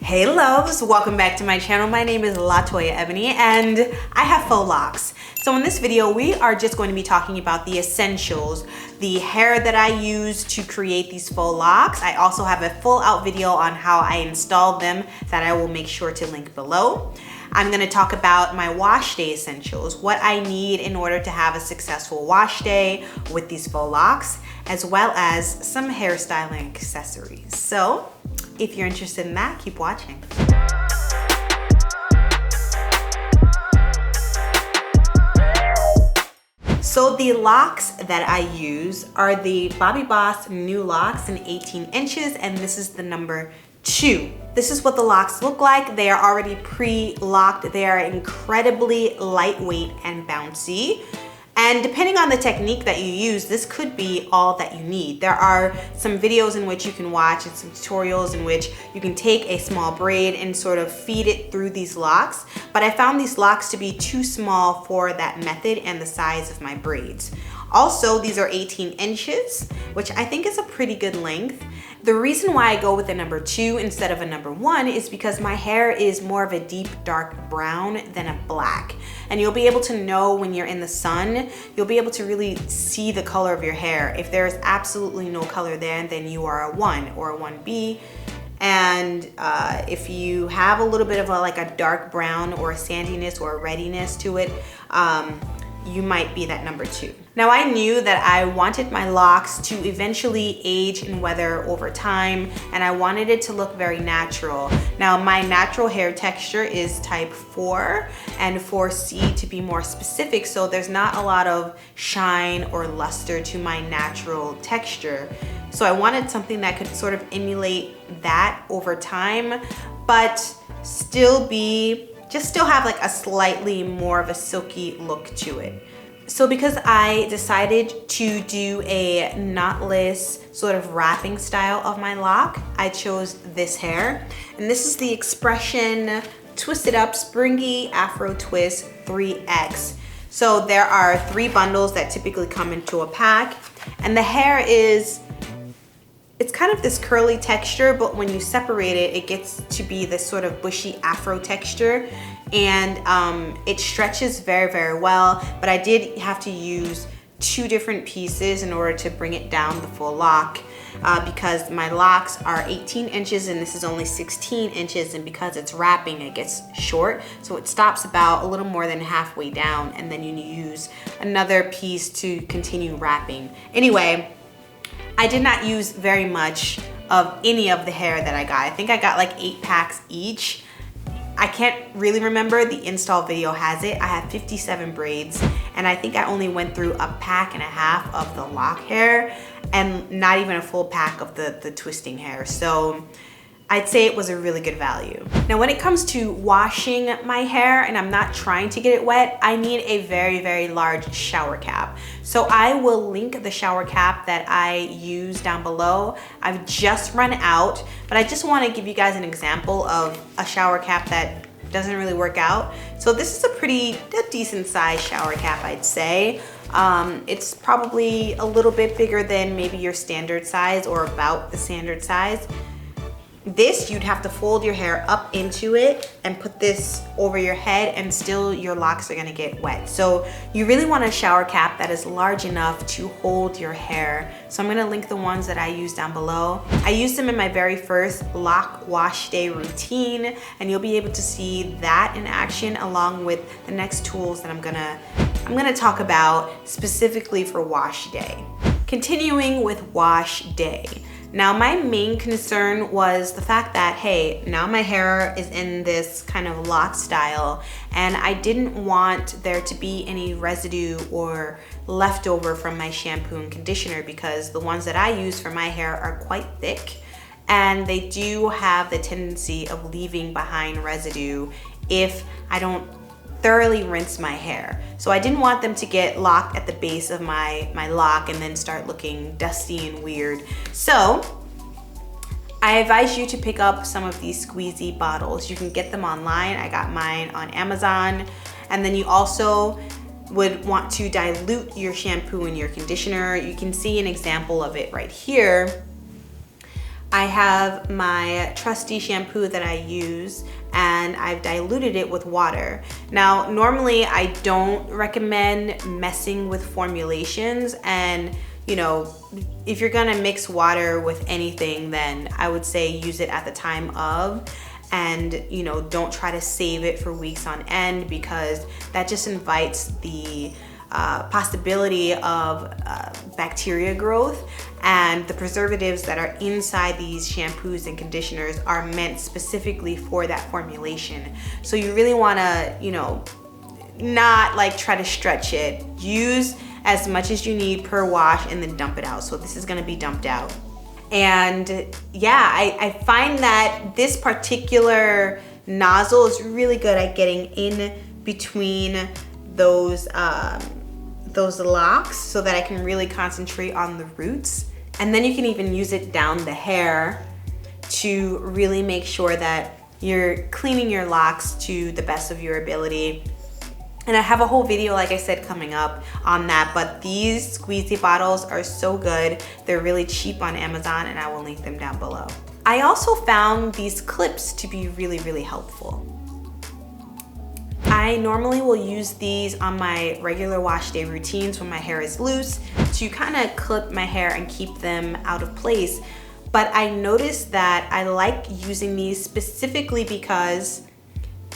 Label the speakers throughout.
Speaker 1: Hey loves, welcome back to my channel. My name is Latoya Ebony and I have faux locks. So in this video, we are just going to be talking about the essentials, the hair that I use to create these faux locks. I also have a full out video on how I installed them that I will make sure to link below. I'm gonna talk about my wash day essentials, what I need in order to have a successful wash day with these faux locks, as well as some hairstyling accessories. So if you're interested in that, keep watching. So the locks that I use are the Bobbi Boss New Locks in 18 inches, and this is the number 2. This is what the locks look like. They are already pre-locked. They are incredibly lightweight and bouncy. And depending on the technique that you use, this could be all that you need. There are some videos in which you can watch and some tutorials in which you can take a small braid and sort of feed it through these locks. But I found these locks to be too small for that method and the size of my braids. Also, these are 18 inches, which I think is a pretty good length. The reason why I go with a number 2 instead of a number 1 is because my hair is more of a deep dark brown than a black. And you'll be able to know when you're in the sun, you'll be able to really see the color of your hair. If there's absolutely no color there, then you are a 1 or a 1B. And if you have a little bit of like a dark brown or a sandiness or a reddiness to it, you might be that number 2. Now I knew that I wanted my locks to eventually age and weather over time, and I wanted it to look very natural. Now my natural hair texture is type 4 and 4C to be more specific, so there's not a lot of shine or luster to my natural texture. So I wanted something that could sort of emulate that over time, but still have like a slightly more of a silky look to it. So because I decided to do a knotless sort of wrapping style of my lock, I chose this hair. And this is the Expression Twisted Up Springy Afro Twist 3X. So there are 3 bundles that typically come into a pack. And the hair it's kind of this curly texture, but when you separate it, it gets to be this sort of bushy afro texture, and it stretches very, very well. But I did have to use 2 different pieces in order to bring it down the full lock because my locks are 18 inches and this is only 16 inches, and because it's wrapping, it gets short. So it stops about a little more than halfway down, and then you use another piece to continue wrapping. Anyway, I did not use very much of any of the hair that I got. I think I got like 8 packs each. I can't really remember. The install video has it. I had 57 braids, and I think I only went through a pack and a half of the lock hair and not even a full pack of the twisting hair. So I'd say it was a really good value. Now when it comes to washing my hair and I'm not trying to get it wet, I need a very, very large shower cap. So I will link the shower cap that I use down below. I've just run out, but I just want to give you guys an example of a shower cap that doesn't really work out. So this is a decent sized shower cap, I'd say. It's probably a little bit bigger than maybe your standard size, or about the standard size. This, you'd have to fold your hair up into it and put this over your head, and still your locks are gonna get wet. So you really want a shower cap that is large enough to hold your hair. So I'm gonna link the ones that I use down below. I used them in my very first lock wash day routine, and you'll be able to see that in action along with the next tools that I'm gonna talk about specifically for wash day. Continuing with wash day. Now my main concern was the fact that, hey, now my hair is in this kind of lock style, and I didn't want there to be any residue or leftover from my shampoo and conditioner, because the ones that I use for my hair are quite thick, and they do have the tendency of leaving behind residue if I don't thoroughly rinse my hair. So I didn't want them to get locked at the base of my lock and then start looking dusty and weird. So I advise you to pick up some of these squeezy bottles. You can get them online. I got mine on Amazon. And then you also would want to dilute your shampoo and your conditioner. You can see an example of it right here. I have my trusty shampoo that I use, and I've diluted it with water. Now, normally I don't recommend messing with formulations, and you know, if you're gonna mix water with anything, then I would say use it at the time of, and you know, don't try to save it for weeks on end, because that just invites the possibility of bacteria growth, and the preservatives that are inside these shampoos and conditioners are meant specifically for that formulation. So you really want to, you know, not like try to stretch it. Use as much as you need per wash and then dump it out. So this is going to be dumped out. And yeah, I find that this particular nozzle is really good at getting in between those locks so that I can really concentrate on the roots. And then you can even use it down the hair to really make sure that you're cleaning your locks to the best of your ability. And I have a whole video, like I said, coming up on that, but these squeezy bottles are so good. They're really cheap on Amazon, and I will link them down below. I also found these clips to be really, really helpful. I normally will use these on my regular wash day routines when my hair is loose to kind of clip my hair and keep them out of place. But I noticed that I like using these specifically because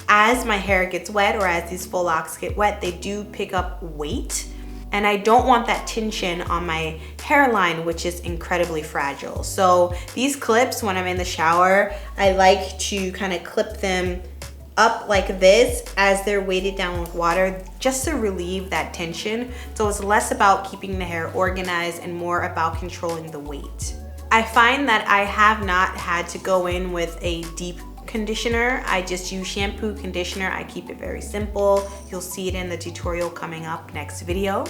Speaker 1: as my hair gets wet, or as these faux locks get wet, they do pick up weight. And I don't want that tension on my hairline, which is incredibly fragile. So these clips, when I'm in the shower, I like to kind of clip them up like this as they're weighted down with water, just to relieve that tension. So it's less about keeping the hair organized and more about controlling the weight. I find that I have not had to go in with a deep conditioner. I just use shampoo, conditioner. I keep it very simple. You'll see it in the tutorial coming up next video.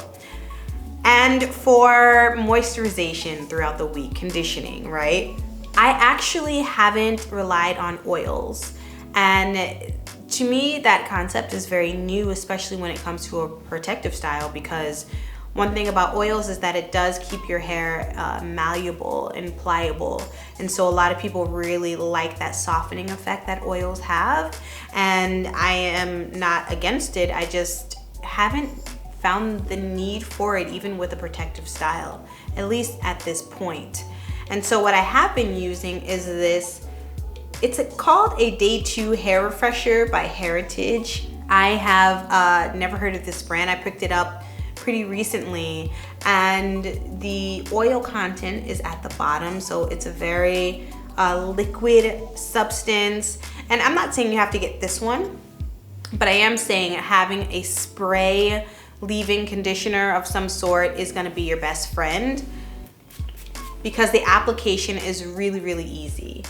Speaker 1: And for moisturization throughout the week, conditioning, right? I actually haven't relied on oils. And to me, that concept is very new, especially when it comes to a protective style, because one thing about oils is that it does keep your hair malleable and pliable. And so a lot of people really like that softening effect that oils have. And I am not against it. I just haven't found the need for it, even with a protective style, at least at this point. And so what I have been using is this, it's called a Day 2 Hair Refresher by Heritage. I have never heard of this brand. I picked it up pretty recently, and the oil content is at the bottom, so it's a very liquid substance. And I'm not saying you have to get this one, but I am saying having a spray leave-in conditioner of some sort is going to be your best friend, because the application is really, really easy.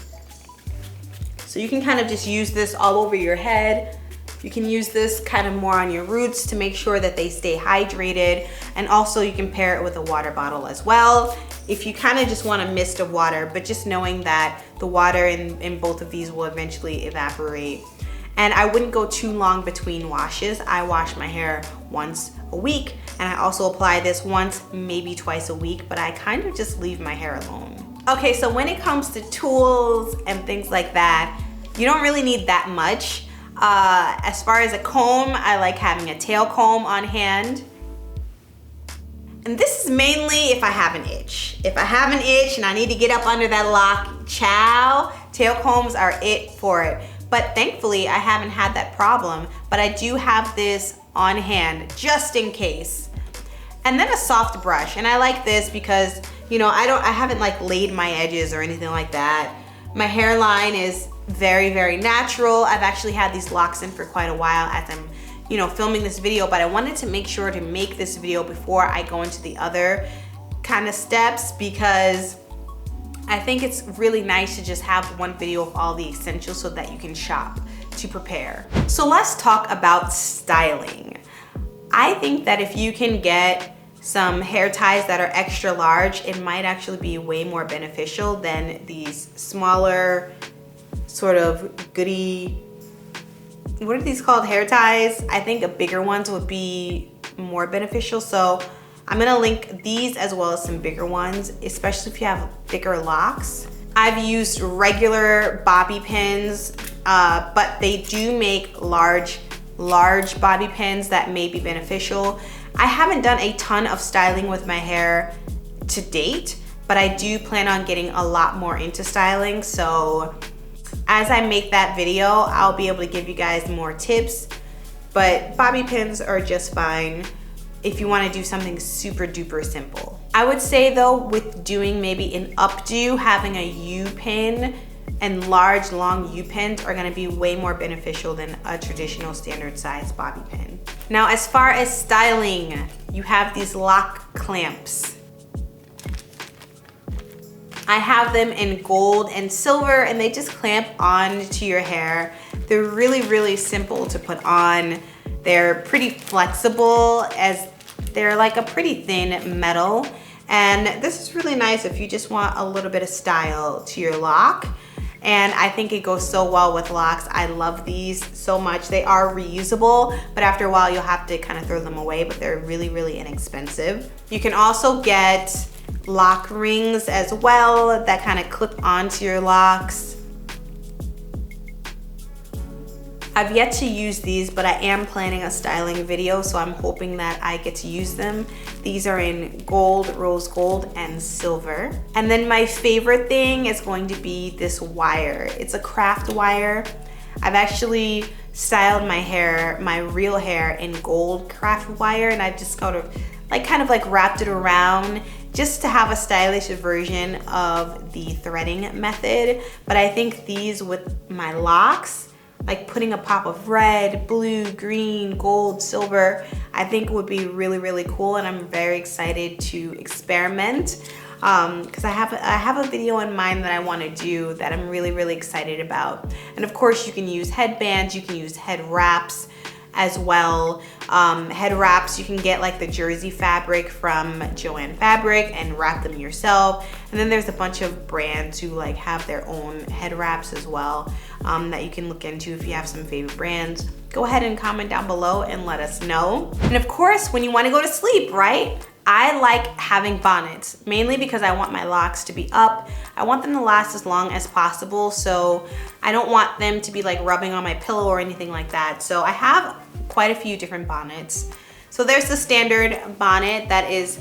Speaker 1: So you can kind of just use this all over your head. You can use this kind of more on your roots to make sure that they stay hydrated. And also you can pair it with a water bottle as well, if you kind of just want a mist of water, but just knowing that the water in both of these will eventually evaporate. And I wouldn't go too long between washes. I wash my hair once a week, and I also apply this once, maybe twice a week, but I kind of just leave my hair alone. Okay, so when it comes to tools and things like that, you don't really need that much. As far as a comb, I like having a tail comb on hand. And this is mainly if I have an itch. If I have an itch and I need to get up under that lock, ciao, tail combs are it for it. But thankfully, I haven't had that problem, but I do have this on hand just in case. And then a soft brush, and I like this because, you know, I haven't like laid my edges or anything like that. My hairline is very, very natural. I've actually had these locks in for quite a while as I'm, you know, filming this video, but I wanted to make sure to make this video before I go into the other kind of steps, because I think it's really nice to just have one video of all the essentials so that you can shop to prepare. So let's talk about styling. I think that if you can get some hair ties that are extra large, it might actually be way more beneficial than these smaller sort of goody, what are these called, hair ties? I think bigger ones would be more beneficial. So I'm gonna link these as well as some bigger ones, especially if you have thicker locks. I've used regular bobby pins, but they do make large bobby pins that may be beneficial. I haven't done a ton of styling with my hair to date, but I do plan on getting a lot more into styling. So as I make that video, I'll be able to give you guys more tips, but bobby pins are just fine if you want to do something super duper simple. I would say though, with doing maybe an updo, having a U-pin and large long U-pins are gonna be way more beneficial than a traditional standard size bobby pin. Now, as far as styling, you have these lock clamps. I have them in gold and silver, and they just clamp on to your hair. They're really, really simple to put on. They're pretty flexible, as they're like a pretty thin metal. And this is really nice if you just want a little bit of style to your lock. And I think it goes so well with locks. I love these so much. They are reusable, but after a while you'll have to kind of throw them away, but they're really, really inexpensive. You can also get lock rings as well that kind of clip onto your locks. I've yet to use these, but I am planning a styling video, so I'm hoping that I get to use them. These are in gold, rose gold, and silver. And then my favorite thing is going to be this wire. It's a craft wire. I've actually styled my hair, my real hair, in gold craft wire, and I've just kind of wrapped it around just to have a stylish version of the threading method. But I think these with my locks, like putting a pop of red, blue, green, gold, silver, I think would be really, really cool, and I'm very excited to experiment because I have a video in mind that I want to do that I'm really, really excited about. And of course you can use headbands, you can use head wraps as well. Head wraps, you can get like the jersey fabric from Joann Fabric and wrap them yourself. And then there's a bunch of brands who like have their own head wraps as well that you can look into if you have some favorite brands. Go ahead and comment down below and let us know. And of course, when you want to go to sleep, right? I like having bonnets, mainly because I want my locks to be up. I want them to last as long as possible, so I don't want them to be like rubbing on my pillow or anything like that. So I have quite a few different bonnets. So there's the standard bonnet that is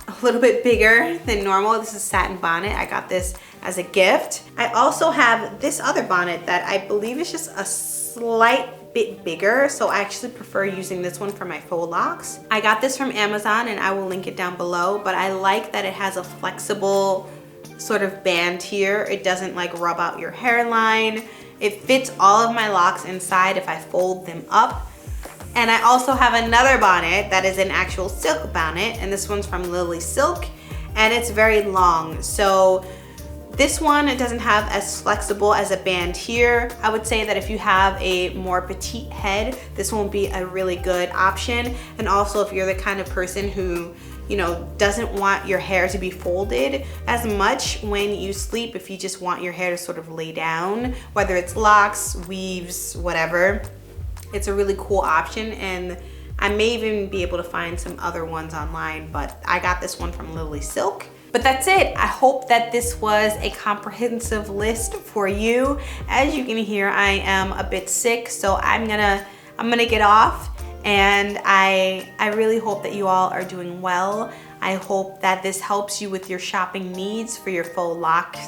Speaker 1: a little bit bigger than normal. This is a satin bonnet. I got this as a gift. I also have this other bonnet that I believe is just a slight bit bigger, so I actually prefer using this one for my faux locks. I got this from Amazon and I will link it down below, but I like that it has a flexible sort of band here. It doesn't like rub out your hairline. It fits all of my locks inside if I fold them up. And I also have another bonnet that is an actual silk bonnet, and this one's from Lily Silk, and it's very long. So this one, it doesn't have as flexible as a band here. I would say that if you have a more petite head, this won't be a really good option. And also if you're the kind of person who, you know, doesn't want your hair to be folded as much when you sleep, if you just want your hair to sort of lay down, whether it's locks, weaves, whatever, it's a really cool option. And I may even be able to find some other ones online, but I got this one from Lily Silk. But that's it. I hope that this was a comprehensive list for you. As you can hear, I am a bit sick, so I'm gonna get off. And I really hope that you all are doing well. I hope that this helps you with your shopping needs for your faux locks.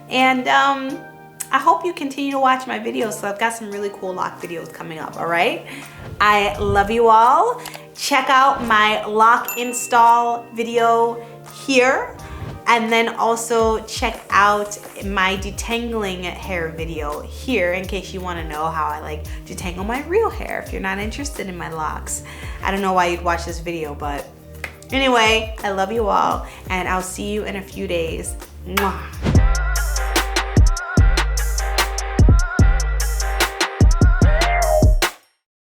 Speaker 1: And I hope you continue to watch my videos. So I've got some really cool lock videos coming up, all right? I love you all. Check out my lock install video here. And then also check out my detangling hair video here in case you want to know how I like detangle my real hair if you're not interested in my locks. I don't know why you'd watch this video, but anyway, I love you all and I'll see you in a few days. Mwah.